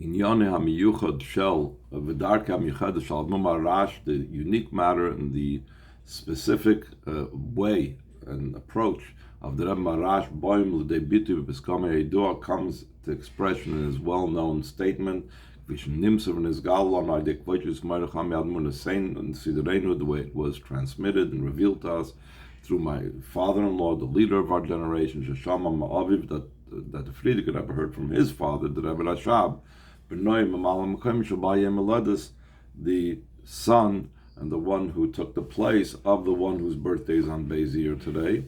Inyane hamiyuchad shel v'darka hamiyuchad shel marash, the unique matter and the specific way and approach of the Rebbe Marash boim l'dei bitu b'skama yedua comes to expression in his well-known statement, v'shem nimsav in his galon idek v'chus maracham yadmun asein and siderenu, the way it was transmitted and revealed to us through my father-in-law, the leader of our generation, Sheshama Ma'aviv, that the Friedrich Rebbe heard from his father, the Rebbe Rashab, the son and the one who took the place of the one whose birthday is on Beis today,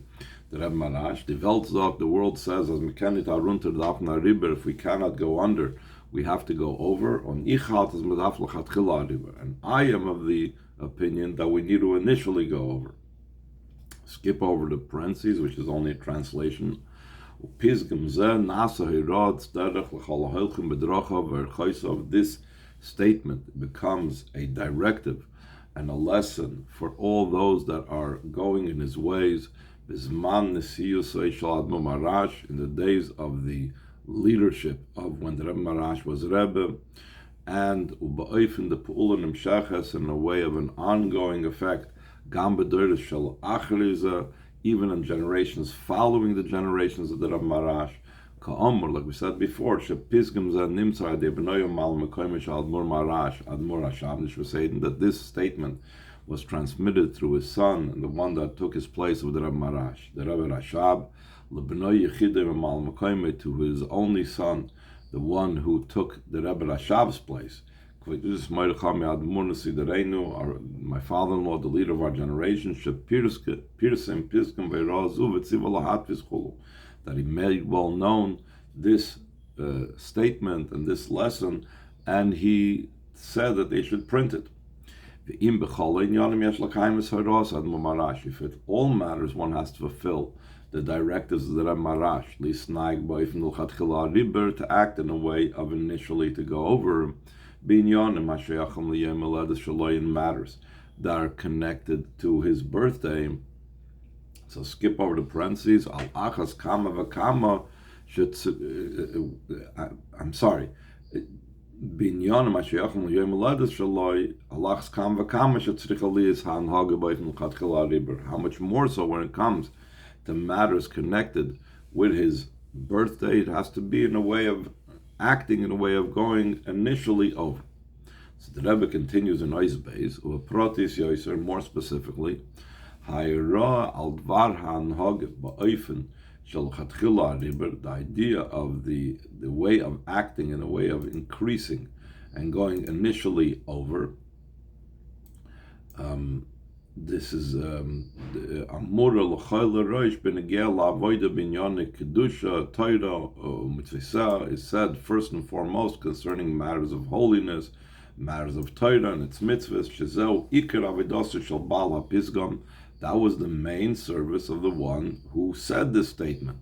the Rebbe Marash. The Weltzog, the world says, as Mekanit Arunter Dafna Riber, if we cannot go under, we have to go over. On Ichat as Medaf Lachatchila Riber. And I am of the opinion that we need to initially go over. Skip over the parentheses, which is only a translation. This statement becomes a directive and a lesson for all those that are going in his ways in the days of the leadership of when the Rebbe Marash was Rebbe, and in a way of an ongoing effect, even in generations following the generations of the Rebbe Marash. Like we said before, that this statement was transmitted through his son and the one that took his place of the Rebbe Marash, the Rebbe Rashab, to his only son, the one who took the Rebbe Rashab's place. My father-in-law, the leader of our generation, that he made well known this statement and this lesson, and he said that they should print it. If it all matters, one has to fulfill the directives of the Rebbe Marash, to act in a way of initially to go over matters that are connected to his birthday. So skip over the parentheses. Al achas kama v'kama should. I'm sorry. Binyan mashayachim l'yom ledas shaloi alachas kama v'kama should tzrichali han hagabayim l'chatchila riber. How much more so when it comes to matters connected with his birthday? It has to be in a way of acting, in a way of going initially over. So the Rebbe continues in Oizbeis, u'aprotis yoiser, more specifically, the idea of the way of acting in a way of increasing and going initially over. This is Amura l'chayla roish b'negea la'avoida b'inyane kedusha Torah mitzvah is said first and foremost concerning matters of holiness, matters of Torah and its mitzvahs. Shezeu ikar avidosu shel bal ha'pisgam. That was the main service of the one who said this statement.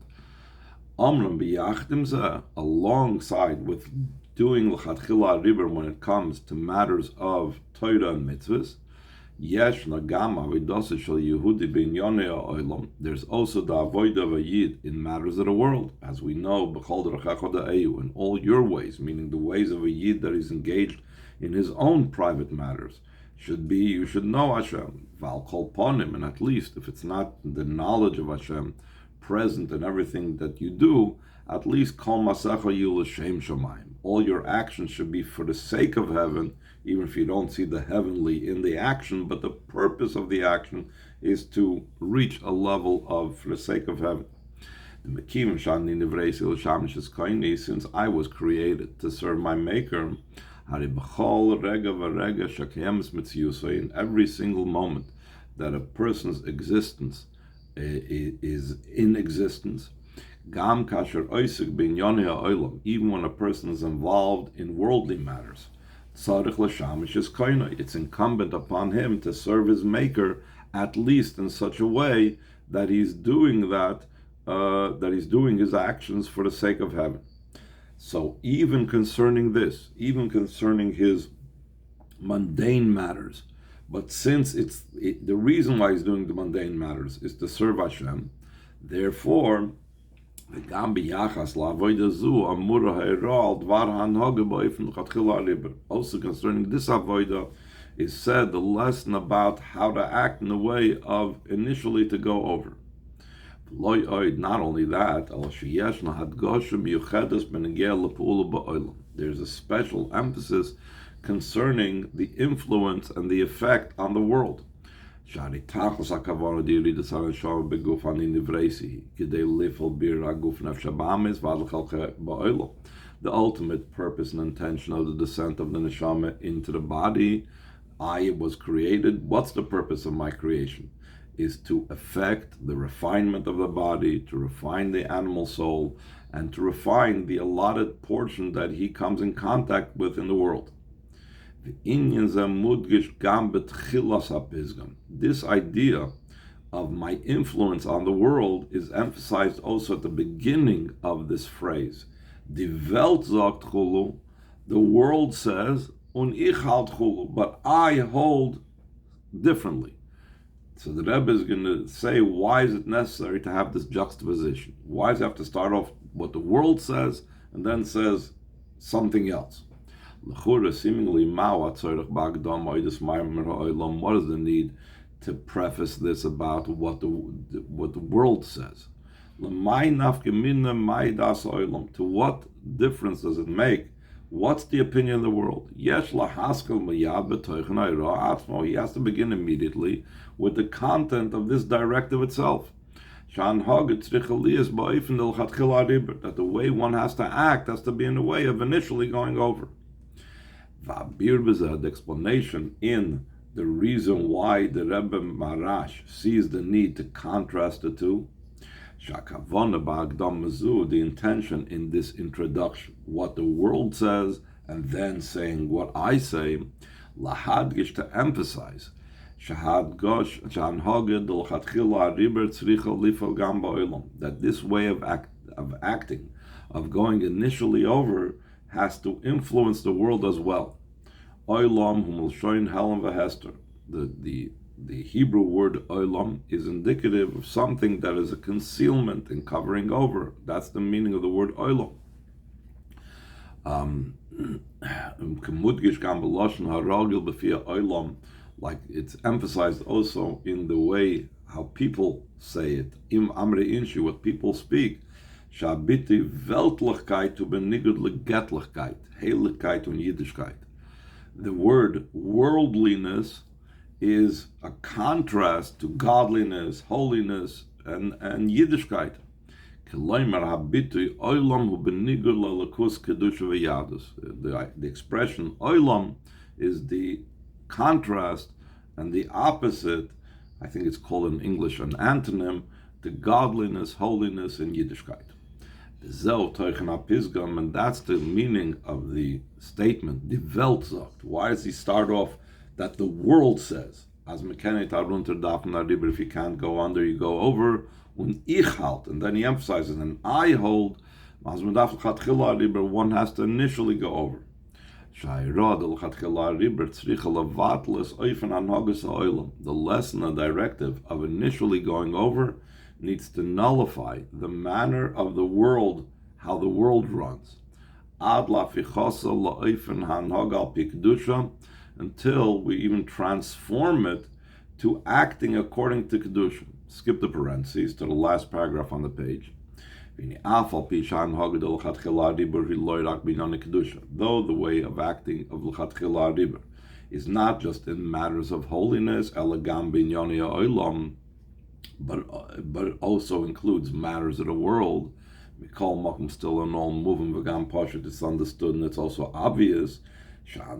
Amram b'yachdim zeh, alongside with doing l'chatchila riber when it comes to matters of Torah and mitzvahs. Yesh nagam avidosa shel Yehudi b'inyonei ha'olam. There's also the avodah of a Yid in matters of the world, as we know, b'chol derechecha da'eyu, in all your ways, meaning the ways of a Yid that is engaged in his own private matters. Should be, you should know Hashem, val kol ponim, and at least if it's not the knowledge of Hashem present in everything that you do, at least kol masecha yu l'shem shamayim. All your actions should be for the sake of heaven, even if you don't see the heavenly in the action, but the purpose of the action is to reach a level of for the sake of heaven. Since I was created to serve my Maker, in every single moment that a person's existence is in existence, even when a person is involved in worldly matters, it's incumbent upon him to serve his Maker at least in such a way that he's doing that, that he's doing his actions for the sake of heaven. So even concerning this, even concerning his mundane matters, but since the reason why he's doing the mundane matters is to serve Hashem, therefore וגם ביחס לעבודה זו אמור הערה על דבר ההנהגה באופן לכתחילה הריבר. Also concerning this avoida is said the lesson about how to act in the way of initially to go over. Not only that, there's a special emphasis concerning the influence and the effect on the world. The ultimate purpose and intention of the descent of the neshama into the body, I was created. What's the purpose of my creation? Is to affect the refinement of the body, to refine the animal soul, and to refine the allotted portion that he comes in contact with in the world. This idea of my influence on the world is emphasized also at the beginning of this phrase. Die Welt sagt chulu, the world says, und ich halt chulu, but I hold differently. So the Rebbe is going to say, why is it necessary to have this juxtaposition? Why does it have to start off what the world says and then says something else? Seemingly, what is the need to preface this about what the world says? To what difference does it make? What's the opinion of the world? He has to begin immediately with the content of this directive itself. That the way one has to act has to be in the way of initially going over. The explanation in the reason why the Rebbe Marash sees the need to contrast the two. The intention in this introduction, what the world says, and then saying what I say, lahadgish, to emphasize that this way of acting, of going initially over, has to influence the world as well. Olam humulshoin helam v'hester. The Hebrew word olam is indicative of something that is a concealment and covering over. That's the meaning of the word olam. Like it's emphasized also in the way how people say it. Im amre inshu, what people speak. Shabiti Weltlichkeit to benigud legetlichkeit, Heiligkeit und Yiddishkeit. The word worldliness is a contrast to godliness, holiness, and Yiddishkeit. The expression olam is the contrast and the opposite. I think it's called in English an antonym to godliness, holiness, and Yiddishkeit. And that's the meaning of the statement, the Welt sagt. Why does he start off that the world says? As mekanet runter darfen darüber, if you can't go under, you go over. Und ich halt, and then he emphasizes, and I hold, as man darf darüber, one has to initially go over. The lesson, a directive of initially going over, needs to nullify the manner of the world, how the world runs. Until we even transform it to acting according to Kedusha. Skip the parentheses to the last paragraph on the page. Though the way of acting of L'chatchila Ribur is not just in matters of holiness, elegam binyoni olam, but it also includes matters of the world. We call makom still and all moving v'gam pashat. It's understood and it's also obvious that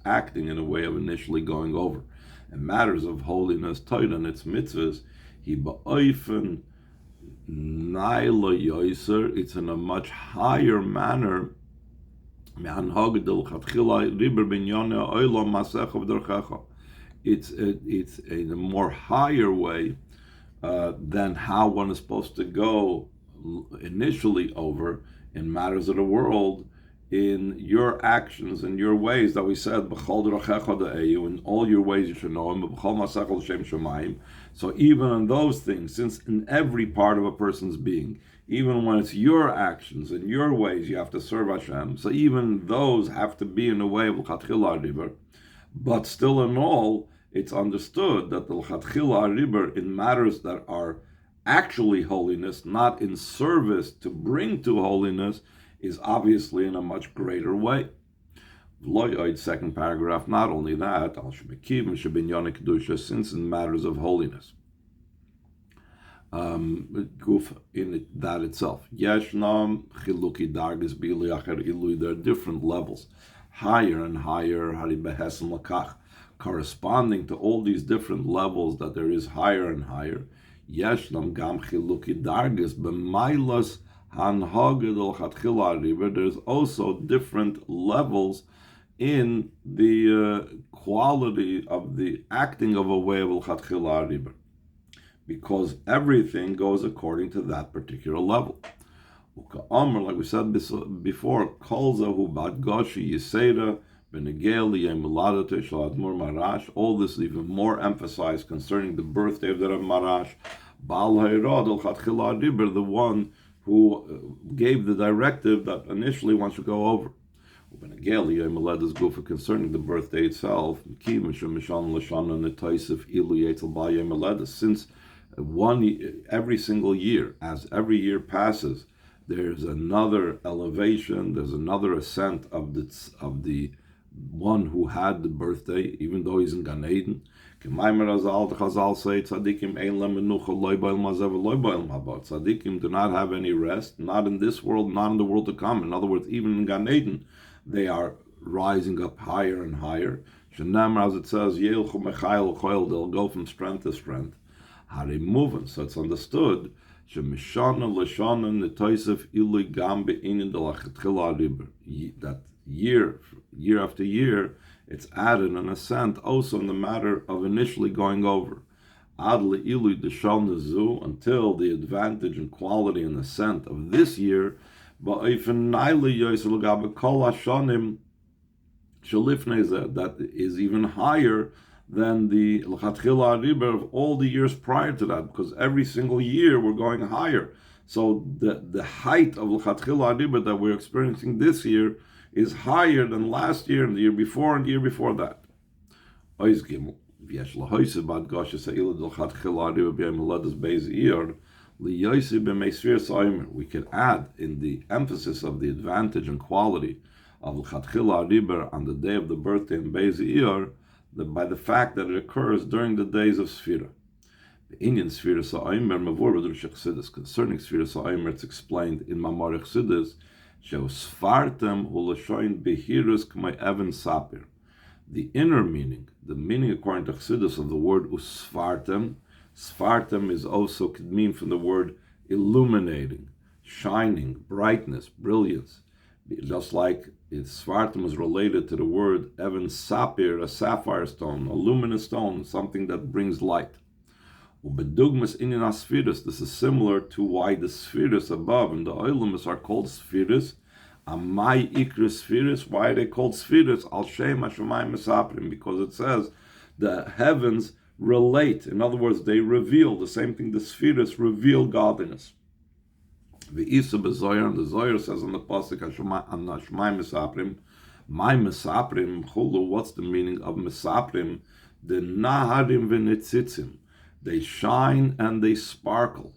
acting in a way of initially going over in matters of holiness, Torah and its mitzvahs, it's in a much higher manner. It's in a more higher way than how one is supposed to go initially over in matters of the world in your actions and your ways that we said, in all your ways you should know him. So even in those things, since in every part of a person's being, even when it's your actions and your ways you have to serve Hashem, so even those have to be in a way of l'chatchila river. But still in all, it's understood that the l'chatchila river in matters that are actually holiness, not in service to bring to holiness, is obviously in a much greater way. Second paragraph, not only that, since in matters of holiness, in that itself, there are different levels, higher and higher, corresponding to all these different levels that there is higher and higher. There's also different levels in the quality of the acting of a way of l'chatchila river, because everything goes according to that particular level. Like we said before, all this is even more emphasized concerning the birthday of the Rav Marash, the one who gave the directive that initially one should go over. Concerning the birthday itself, since every single year, as every year passes, there's another elevation, there's another ascent of the one who had the birthday, even though he's in Gan Eden. Tzaddikim do not have any rest, not in this world, not in the world to come. In other words, even in Gan Eden, they are rising up higher and higher. As it says, they'll go from strength to strength. How they move, so it's understood that year after year, it's added an ascent also in the matter of initially going over. Until the advantage and quality and ascent of this year, that is even higher than the l'chatchila riba of all the years prior to that, because every single year we're going higher. So the height of l'chatchila riba that we're experiencing this year is higher than last year and the year before and the year before that. We can add in the emphasis of the advantage and quality of l'chatchila riba on the day of the birthday in Beis Iyar, by the fact that it occurs during the days of Sfira. The Indian Sfira Sa'aymer Mavur B'Drush Chassidus. Concerning Sfira Sa'aymer, it's explained in Mamar Chassidus, Sheu Sfartem U'Lashoin Behirus K'may Evan Sapir. The inner meaning, the meaning according to Chassidus of the word Usfartem, Sfartem is also could mean from the word illuminating, shining, brightness, brilliance. Just like Sfartim is related to the word Evan Sapir, a sapphire stone, a luminous stone, something that brings light. Ubedugmas inyan spheres. This is similar to why the spheres above in the Oilumis are called spheres. Amai ikra spheres. Why are they called spheres? Al Shem Hashemayim Mesaprim, because it says the heavens relate. In other words, they reveal the same thing. The spheres reveal godliness. The Isa Bezoyer, and the Zoyer says on the pasuk Hashemayim Mesaprim, my Mesaprim Chulu. What's the meaning of Mesaprim? The Naharim v'Nitzitzim. They shine and they sparkle.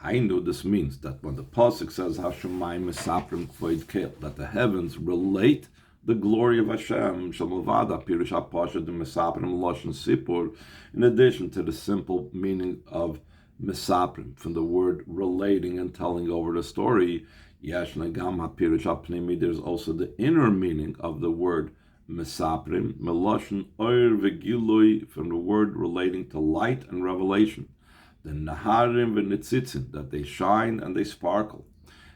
I know this means that when the pasuk says Hashemayim Mesaprim Kvoid Kel, that the heavens relate the glory of Hashem, Shalmavada Pirush HaPasha de Mesaprim Lashon Sipur, in addition to the simple meaning of Mesaprim, from the word relating and telling over the story. Yesh Nagam HaPirush HaPnimi, there's also the inner meaning of the word Mesaprim, Melashon Oir V'Gilui, from the word relating to light and revelation. The Naharim V'Nitzitzin, that they shine and they sparkle.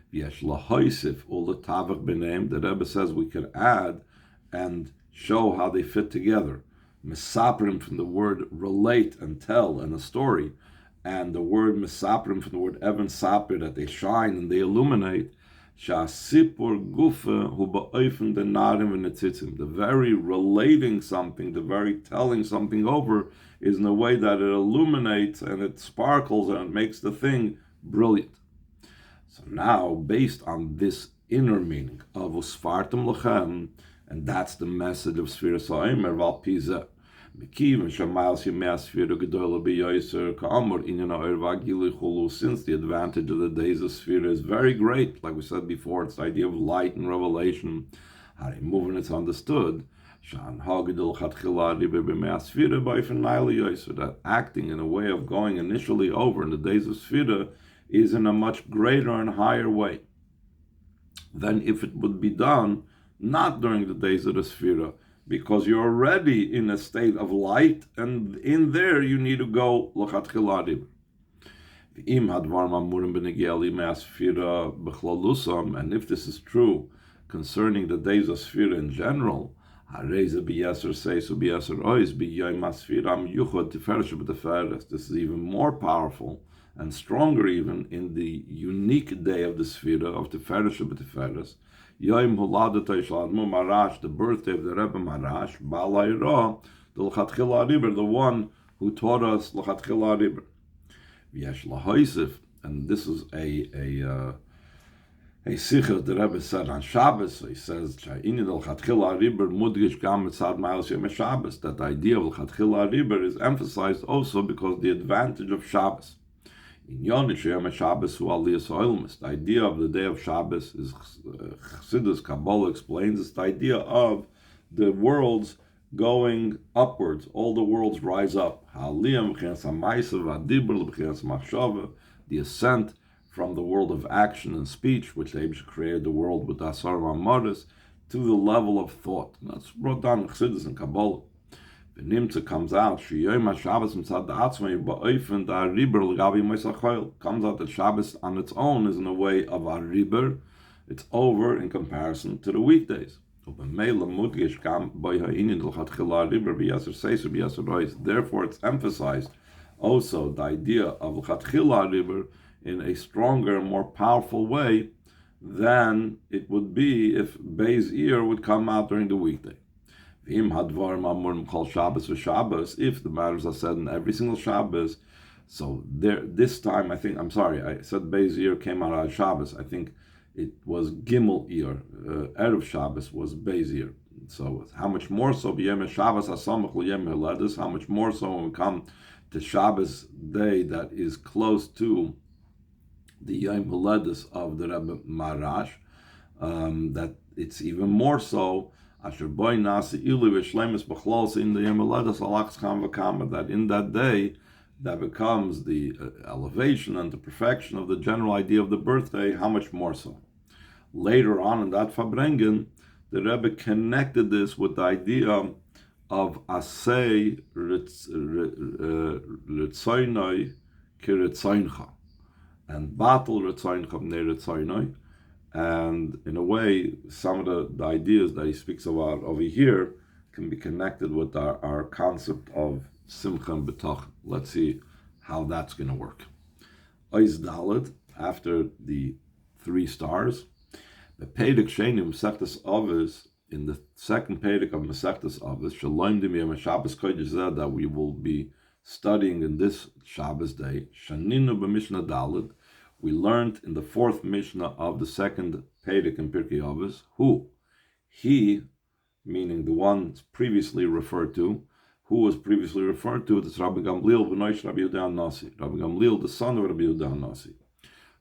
Yesh Lahoisif U'Letavach B'Neim, the Rebbe says we could add and show how they fit together. Mesaprim from the word relate and tell and a story, and the word Mesaprim from the word Evan Sapir, that they shine and they illuminate. Shasipur gufa hu ba'ofen the narim v'netzitzim. The very relating something, the very telling something over, is in a way that it illuminates and it sparkles and it makes the thing brilliant. So now, based on this inner meaning of usfartem lechem, and that's the message of Sfira Sa'imer Val Pizeh. Since the advantage of the days of Sfira is very great, like we said before, it's the idea of light and revelation, moving it's understood, that acting in a way of going initially over in the days of Sfira is in a much greater and higher way than if it would be done not during the days of the Sfira, because you're already in a state of light, and in there you need to go l'chatchila riber. And if this is true concerning the days of Sfira in general, this is even more powerful and stronger even in the unique day of the Sfira of Tiferes B'Tiferes, Yom Huladatay Shel Admor Marash, the birthday of the Rebbe Marash, Baal Iyar, the L'Chatchila Riber, the one who taught us L'Chatchila Riber. V'yesh Lahoisif, and this is a sicha the Rebbe said on Shabbos. So he says, "Sha'inid L'Chatchila Riber mudgish gam mitzad ma'alos yom Shabbos." That the idea of L'Chatchila Riber is emphasized also because the advantage of Shabbos. In Yonish Yom Shabbos hu aliyas ha'olmus. The idea of the day of Shabbos is Chassidus Kabbalah explains it's the idea of the worlds going upwards. All the worlds rise up. The ascent from the world of action and speech, which they created the world with Asar Mamoris, to the level of thought. And that's brought down in Chassidus and Kabbalah. The Nimtza comes out, comes out that Shabbos on its own is in a way of a riber. It's over in comparison to the weekdays. Therefore, it's emphasized also the idea of l'chatchila riber in a stronger, more powerful way than it would be if Beis Iyar would come out during the weekday. If the matters are said in every single Shabbos, so there this time I think I said Beis Iyar came out on Shabbos. I think it was Gimel Iyar. Erev Shabbos was Beis Iyar. So how much more so b'yem Shabbos asamach l'yem heledes? How much more so when we come to Shabbos day that is close to the Yom Heledes of the Rebbe Marash, that it's even more so. That in the that in that day that becomes the elevation and the perfection of the general idea of the birthday. How much more so? Later on in that Farbrengen, the Rebbe connected this with the idea of asay ritzaynoi kiritzayncha and battle ritzayncha neritzaynoi. And in a way, some of the ideas that he speaks about over here can be connected with our concept of Simcha and Bitochon. Let's see how that's going to work. Ois Dalet, after the 3 stars, the Pedek Sheni Mesechtes Avos, in the second Pedek of Mesechtes Avos, Shalom Dimiyam Shabbos Kodesh Zeh, that we will be studying in this Shabbos day, Shaninu b'Mishnah Dalet, we learned in the 4th Mishnah of the second Pedek in Pirkei Avos, who, he, meaning the one previously referred to, who was previously referred to, it's Rabbi Gamliel b'noish Rabbi Yehuda Nasi, Rabbi Gamliel, the son of Rabbi Yehuda Nasi.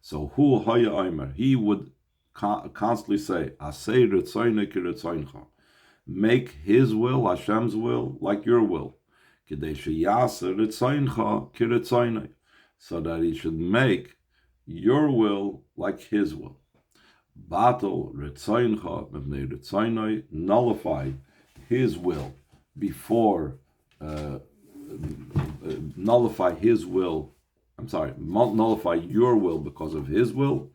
So who haya omer, he would constantly say, Asei ritzaynei kiritzayncha, make his will, Hashem's will, like your will, Kedei sheyaseh ritzayncha kiritzaynei, so that he should make your will like his will. Batal ritzayncha mevnei ritzaynoi, nullify his will before nullify your will because of his will.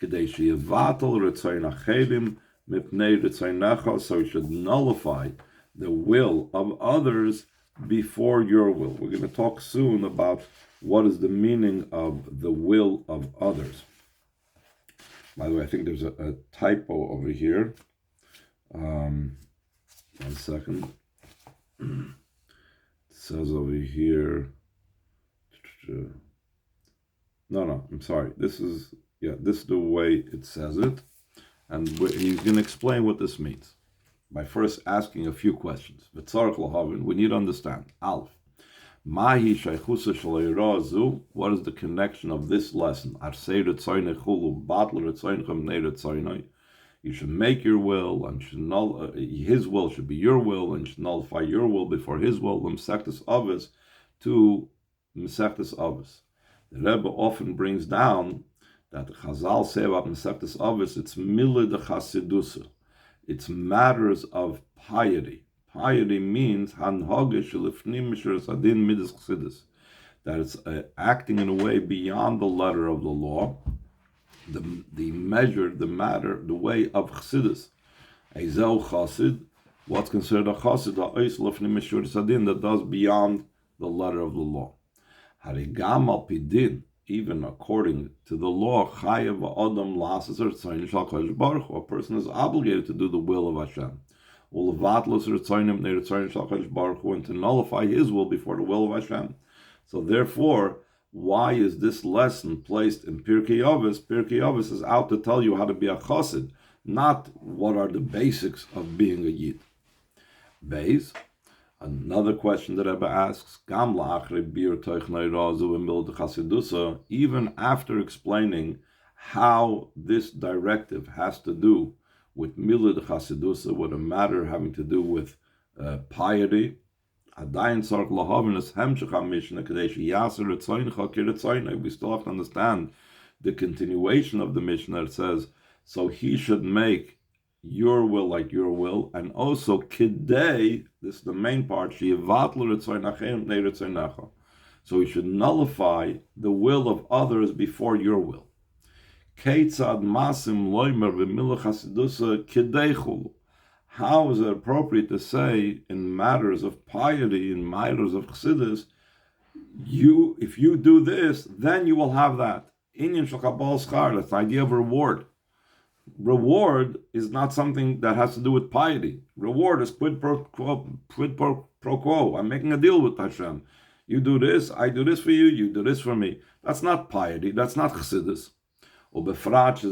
Kedei sheyevatal ritzayn acherim mipnei ritzaynecha, so you should nullify the will of others before your will. We're going to talk soon about what is the meaning of the will of others. By the way, I think there's a typo over here. 1 second. It says over here. No, I'm sorry. This is the way it says it. And he's going to explain what this means by first asking a few questions. We need to understand. Aleph. What is the connection of this lesson? You should make your will, and his will should be your will, and should nullify your will before his will. Mesechtes Avos to Mesechtes Avos. The Rebbe often brings down that the Chazal say about Mesechtes Avos, it's mileh de chassidusa. It's matters of piety. Piety means hanhage shelifnim misheres adin midas chassidus, that it's acting in a way beyond the letter of the law, the measure, the matter, the way of chassidus. Ezel chassid, what's considered a chassid, ha'ois lifnim misheres adin, that does beyond the letter of the law. Harigam al pidin, even according to the law, chayav adam lasses or tzayin shal kodesh baruch hu, a person is obligated to do the will of Hashem. And to nullify his will before the will of Hashem. So therefore, why is this lesson placed in Pirkei Avos? Pirkei Avos is out to tell you how to be a chassid, not what are the basics of being a yid. Beis, another question that Rebbe asks, even after explaining how this directive has to do with mileh de chassidusa, with a matter having to do with piety, we still have to understand the continuation of the Mishnah. It says, so he should make your will like your will, and also kidei, this is the main part, so he should nullify the will of others before your will. How is it appropriate to say in matters of piety, in matters of chassidus, if you do this, then you will have that. That's the idea of reward. Reward is not something that has to do with piety. Reward is quid pro quo. I'm making a deal with Hashem. You do this, I do this for you, you do this for me. That's not piety, that's not chassidus. Especially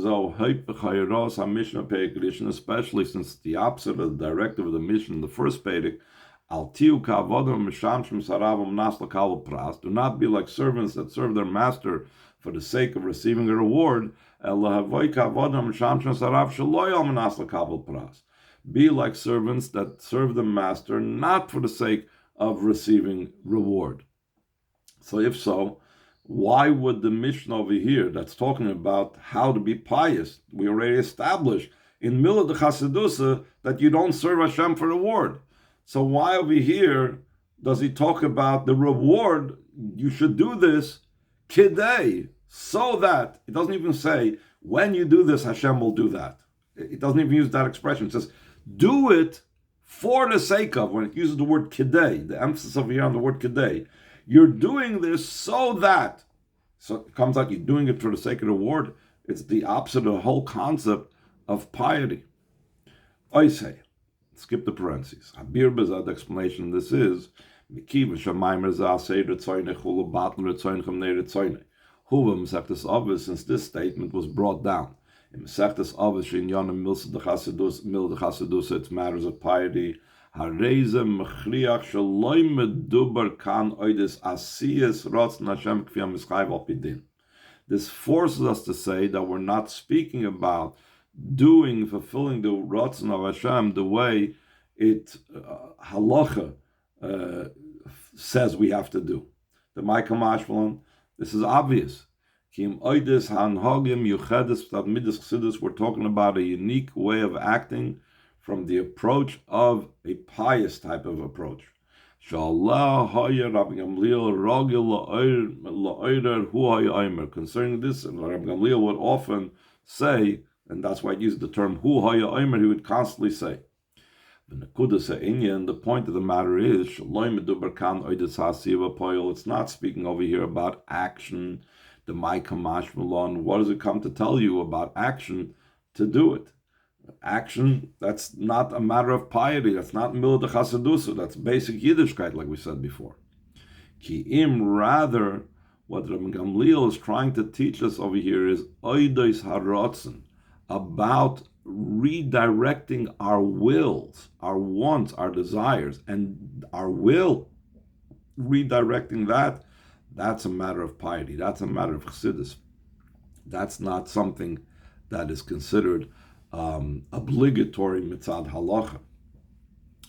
since the opposite of the directive of the mission in the first Pedic, do not be like servants that serve their master for the sake of receiving a reward. Be like servants that serve the master not for the sake of receiving reward. So if so, why would the Mishnah over here that's talking about how to be pious, we already established in mileh de chassidusa that you don't serve Hashem for reward. So why over here does he talk about the reward? You should do this kidei, so that, it doesn't even say, when you do this, Hashem will do that. It doesn't even use that expression. It says, do it for the sake of, when it uses the word kidei, the emphasis over here on the word kidei, you're doing this so that. So it comes out you're doing it for the sake of the reward. It's the opposite of the whole concept of piety. I say, skip the parentheses. Habir bezad explanation. This is Mekiva Shamayim Rezah Seder Tzoyne Chulu Batler Tzoyne Chamneir Tzoyne. Huva Mesechtes Avos, since this statement was brought down in Mesechtes Avos Shin Yonim Milsa de Chasidus, it's matters of piety. This forces us to say that we're not speaking about fulfilling the Ratzon of Hashem the way it halacha says we have to do. The Micah Mashmalan, this is obvious. We're talking about a unique way of acting from the approach of a pious type of approach. Concerning this, Rabbi Gamliel would often say, and that's why I use the term Hu Haya Omer, he would constantly say. The point of the matter is, it's not speaking over here about action The my kamash malon, what does it come to tell you about action to do it? Action, that's not a matter of piety, that's not milah de chasadusa, that's basic Yiddishkeit, like we said before. Ki im, rather, what Rabbi Gamliel is trying to teach us over here is oidos harotzen, about redirecting our wills, our wants, our desires, and our will, redirecting that's a matter of piety, that's a matter of chassidus. That's not something that is considered obligatory mitzad halacha.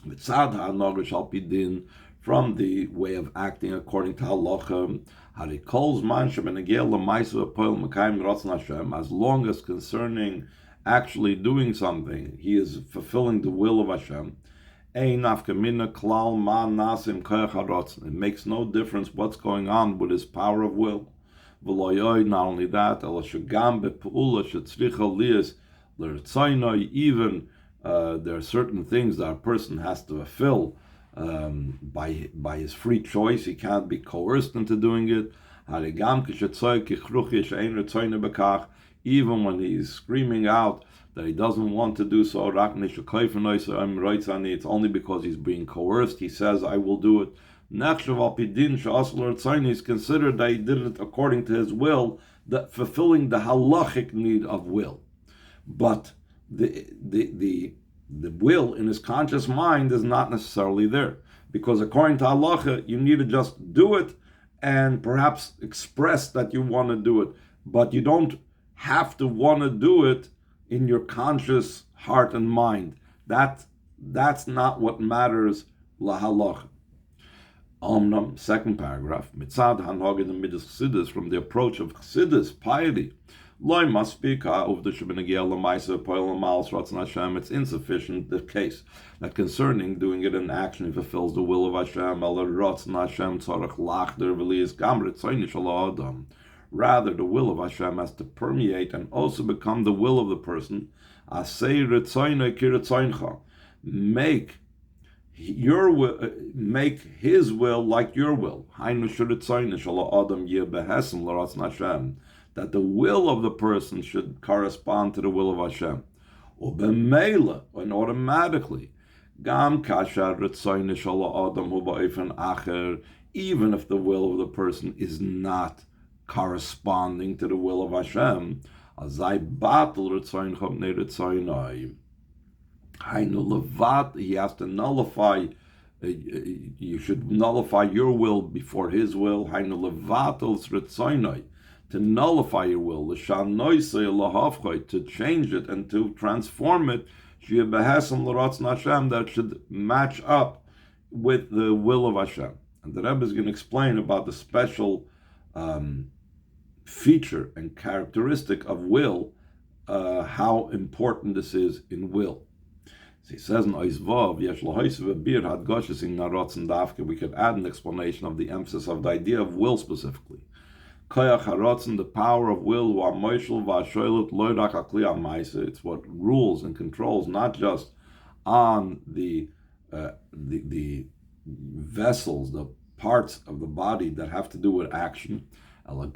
Mitzad ha'noga shal pidin, from the way of acting according to halacha, as long as concerning actually doing something, he is fulfilling the will of Hashem. It makes no difference what's going on with his power of will. Not only that, even there are certain things that a person has to fulfill by his free choice. He can't be coerced into doing it. Even when he's screaming out that he doesn't want to do so, it's only because he's being coerced. He says, I will do it. He's considered that he did it according to his will, that fulfilling the halachic need of will. But the will in his conscious mind is not necessarily there, because according to halacha, you need to just do it and perhaps express that you want to do it, but you don't have to want to do it in your conscious heart and mind. That's not what matters la halacha. Omnam, second paragraph, mitzad hanhagid and midas chassidus, from the approach of chassidus, piety. Loy must speak it's insufficient, the case that concerning doing it in action, it fulfills the will of Hashem. Rather, the will of Hashem has to permeate and also become the will of the person. Make your will, make his will like your will. That the will of the person should correspond to the will of Hashem. And automatically, even if the will of the person is not corresponding to the will of Hashem, he has to nullify. You should nullify your will before his will. To nullify your will, to change it and to transform it, that should match up with the will of Hashem. And the Rebbe is going to explain about the special feature and characteristic of will, how important this is in will. So he says in Oizvav, we could add an explanation of the emphasis of the idea of will specifically. The power of will, it's what rules and controls not just on the vessels, the parts of the body that have to do with action, also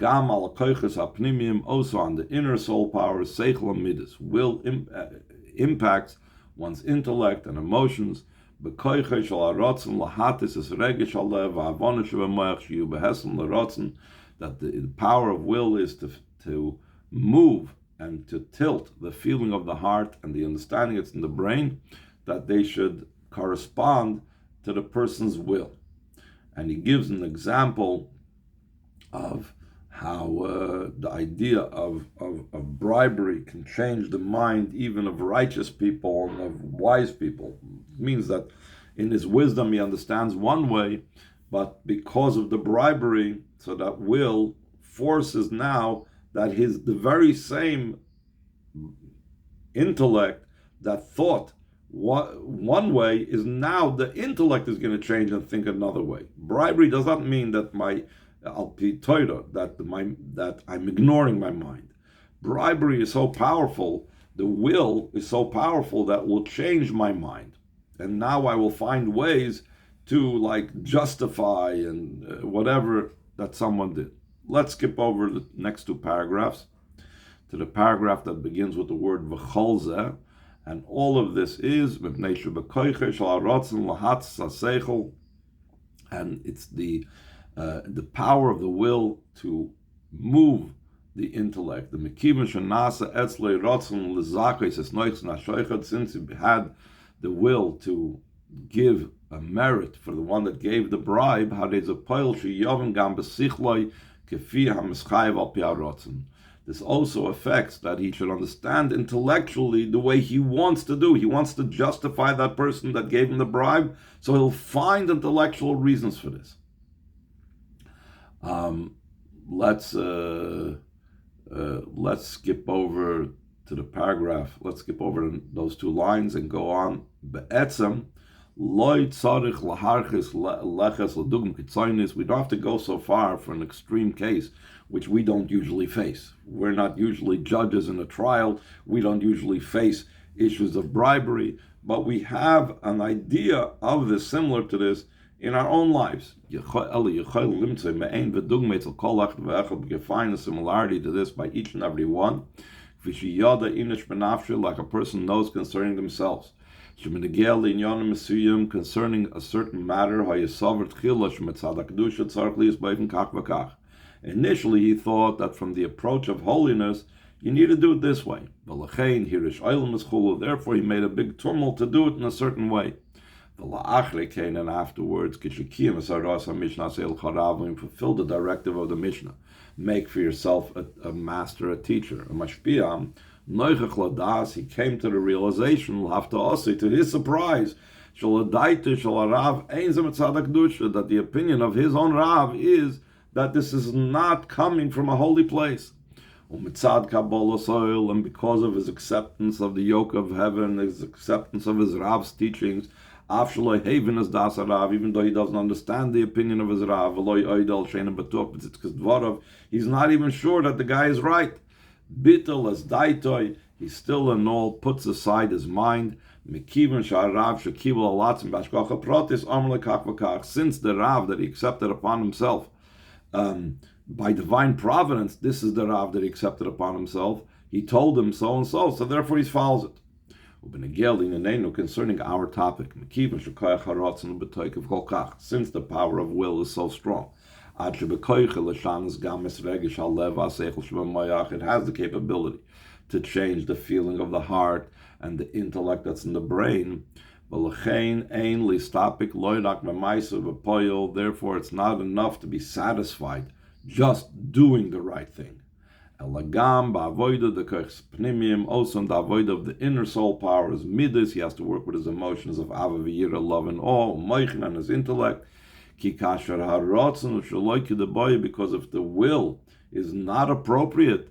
on the inner soul powers, seichel and midas. Will impacts one's intellect and emotions. That the power of will is to move and to tilt the feeling of the heart and the understanding it's in the brain, that they should correspond to the person's will. And he gives an example of how the idea of bribery can change the mind even of righteous people and of wise people. It means that in his wisdom he understands one way, but because of the bribery, so that will forces now that the very same intellect that thought one way is now the intellect is going to change and think another way. Bribery does not mean that that I'm ignoring my mind. Bribery is so powerful, the will is so powerful that will change my mind, and now I will find ways to justify and whatever that someone did. let's skip over the next two paragraphs to the paragraph that begins with the word v'cholzeh, and all of this is and it's the power of the will to move the intellect. The since he had the will to give a merit for the one that gave the bribe, this also affects that he should understand intellectually the way he wants to do. He wants to justify that person that gave him the bribe, so he'll find intellectual reasons for this. Let's skip over to the paragraph. Let's skip over those two lines and go on. Be'etzem, we don't have to go so far for an extreme case, which we don't usually face. We're not usually judges in a trial. We don't usually face issues of bribery, but we have an idea of this, similar to this, in our own lives. You can find a similarity to this by each and every one, like a person knows concerning themselves. Concerning a certain matter, initially he thought that from the approach of holiness, you need to do it this way. Therefore he made a big tumult to do it in a certain way. And afterwards, fulfill the directive of the Mishnah. Make for yourself a master, a teacher, a mashpia. He came to the realization, to his surprise, that the opinion of his own Rav is that this is not coming from a holy place. And because of his acceptance of the yoke of heaven, his acceptance of his Rav's teachings, even though he doesn't understand the opinion of his Rav, he's not even sure that the guy is right. Bittel as daitoi, he still and all puts aside his mind. Since the Rav that he accepted upon himself, by divine providence, this is the Rav that he accepted upon himself. He told him so and so, so therefore he follows it. Concerning our topic, since the power of will is so strong, it has the capability to change the feeling of the heart and the intellect that's in the brain. Therefore, it's not enough to be satisfied just doing the right thing. Also in the avoid of the inner soul powers, midas, he has to work with his emotions of ava v'yira, love and awe, moichin, and his intellect. Because if the will is not appropriate,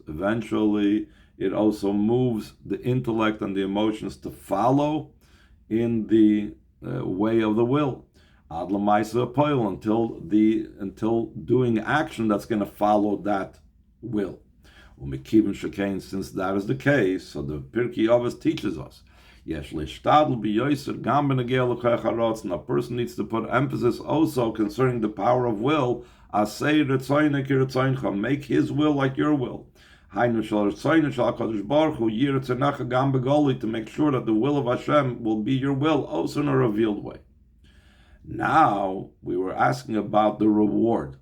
eventually it also moves the intellect and the emotions to follow in the way of the will, until doing action that's going to follow that will. Since that is the case, so the Pirkei Avos teaches us, and a person needs to put emphasis also concerning the power of will. Make his will like your will. To make sure that the will of Hashem will be your will, also in a revealed way. Now, we were asking about the reward.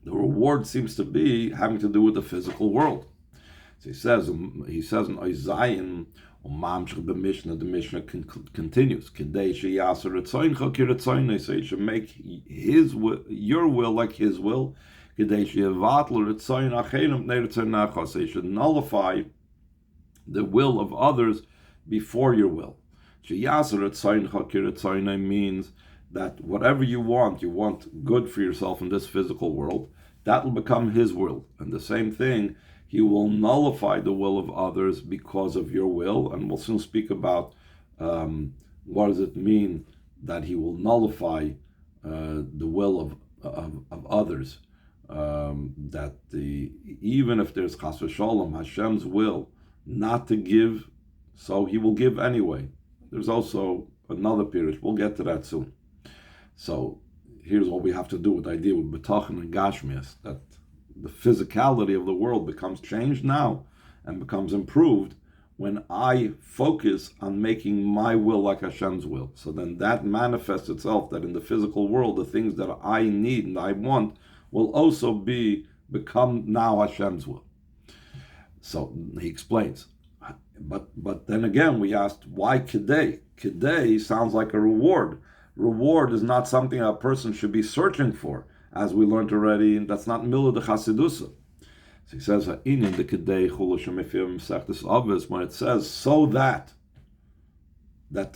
The reward seems to be having to do with the physical world. So he says in Isaiah, the Mishnah continues. So you should make your will like his will. So you should nullify the will of others before your will. Means that whatever you want good for yourself in this physical world, that will become his will. And the same thing, he will nullify the will of others because of your will, and we'll soon speak about what does it mean that he will nullify the will of others. Even if there's chas v'sholom, Hashem's will not to give, so he will give anyway. There's also another period. We'll get to that soon. So here's what we have to do with the idea with Bitochon and Gashmias, that the physicality of the world becomes changed now and becomes improved when I focus on making my will like Hashem's will. So then that manifests itself that in the physical world, the things that I need and I want will also become now Hashem's will. So he explains. But then again, we asked, why Kedei? Kedei sounds like a reward. Reward is not something a person should be searching for, as we learned already. That's not Milah de Chasidusa. So he says, "Ha'inyan de Kedei chulu shemefir Mesechtes Avos," when it says so that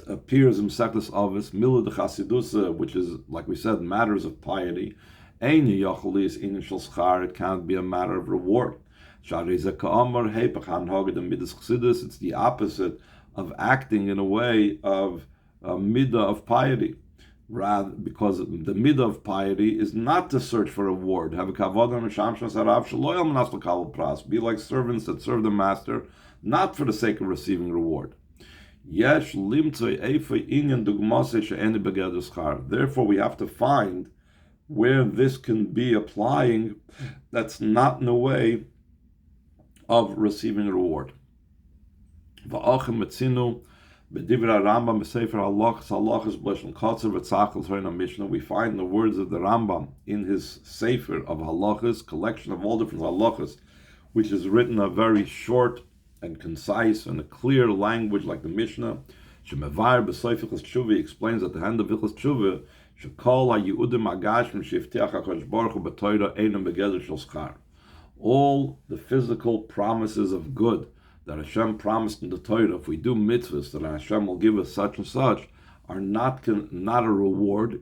appears in Mesechtes Avos, Milah de Chasidusa, which is, like we said, matters of piety. Ein yachol is inyan shel schar. It can't be a matter of reward. It's the opposite of acting in a way of midah of piety, rather, because the midah of piety is not to search for reward. Be like servants that serve the master, not for the sake of receiving reward. Therefore, we have to find where this can be applying that's not in a way of receiving a reward. We find the words of the Rambam in his Sefer of Halachas, collection of all different halachas, which is written a very short and concise and a clear language like the Mishnah. He explains at the end of Hilchos Tshuva, all the physical promises of good that Hashem promised in the Torah, if we do mitzvahs, that Hashem will give us such and such, are not a reward.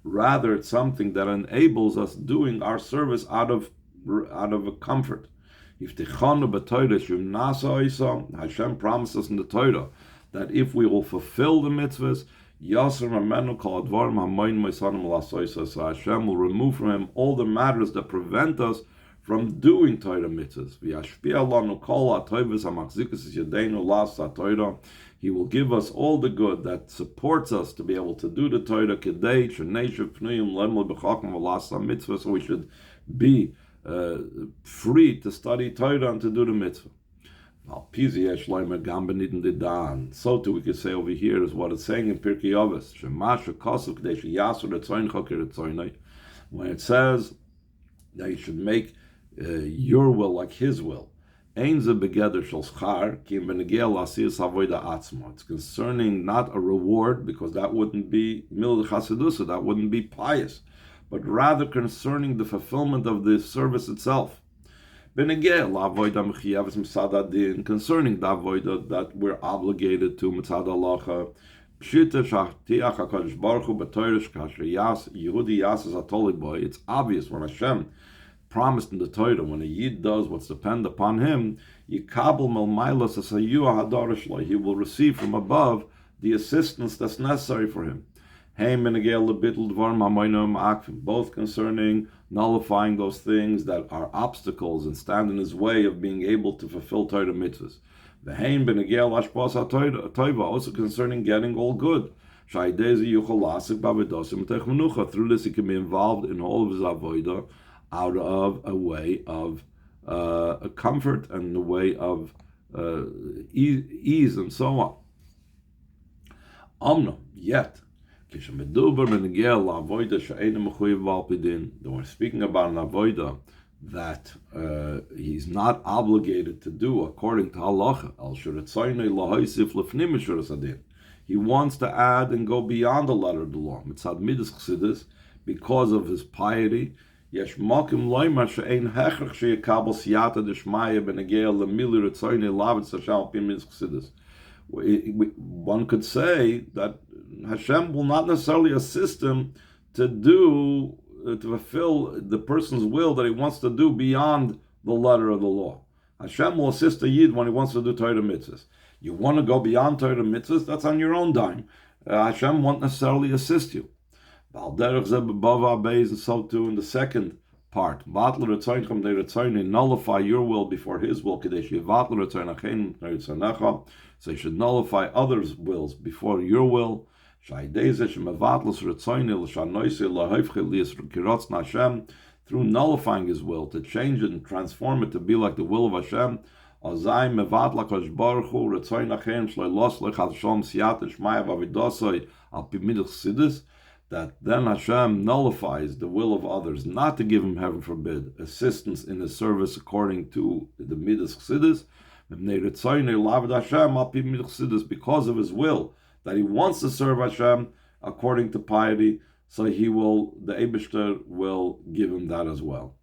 Rather, it's something that enables us doing our service out of a comfort. Hashem promised us in the Torah that if we will fulfill the mitzvahs, so Hashem will remove from him all the matters that prevent us from doing Torah mitzvahs. He will give us all the good that supports us to be able to do the Torah. So we should be free to study Torah and to do the mitzvah. So too we could say over here is what it's saying in Pirkei Avos, when it says that you should make your will like his will. It's concerning not a reward, because that wouldn't be Milah Chasidusa, that wouldn't be pious, but rather concerning the fulfillment of the service itself. Concerning the avodah that we're obligated to mitzad halacha, it's obvious when Hashem promised in the Torah, when a Yid does what's dependent upon him, he will receive from above the assistance that's necessary for him. Both concerning nullifying those things that are obstacles and stand in his way of being able to fulfill Torah mitzvahs. Also concerning getting all good. Through this he can be involved in all of his avodah out of a way of a comfort and a way of ease and so on. Yet, when we're speaking about an avodah that he's not obligated to do according to halacha, he wants to add and go beyond the letter of the law, because of his piety. One could say that Hashem will not necessarily assist him to fulfill the person's will that he wants to do beyond the letter of the law. Hashem will assist a Yid when he wants to do Torah mitzvahs. You want to go beyond Torah mitzvahs, that's on your own dime. Hashem won't necessarily assist you. And so too in the second part. Vatl Retzainechem de Retzaine, nullify your will before His will. Kadesh Yevatl Retzainechem de Retzainecha, so you should nullify others' wills before your will. Through nullifying His will, to change it and transform it to be like the will of Hashem, that then Hashem nullifies the will of others, not to give him, heaven forbid, assistance in his service according to the Midas Chassidus, because of his will, that he wants to serve Hashem according to piety, so the Eibishter will give him that as well.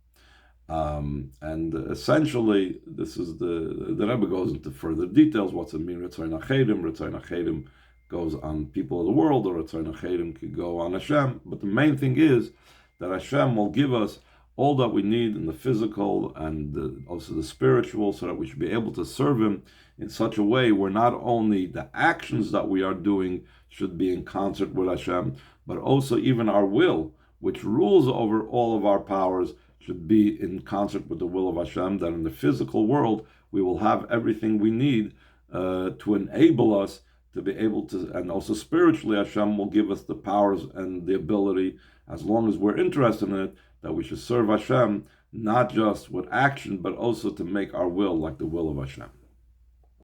And essentially, this is the Rebbe goes into further details. What's it mean? Retzayin Achedim. Retzayin Achedim goes on people of the world, or Retzayin Achedim could go on Hashem. But the main thing is that Hashem will give us all that we need in the physical and also the spiritual, so that we should be able to serve Him in such a way where not only the actions that we are doing should be in concert with Hashem, but also even our will, which rules over all of our powers, should be in concert with the will of Hashem, that in the physical world we will have everything we need to enable us to be able to, and also spiritually Hashem will give us the powers and the ability, as long as we're interested in it, that we should serve Hashem, not just with action, but also to make our will like the will of Hashem.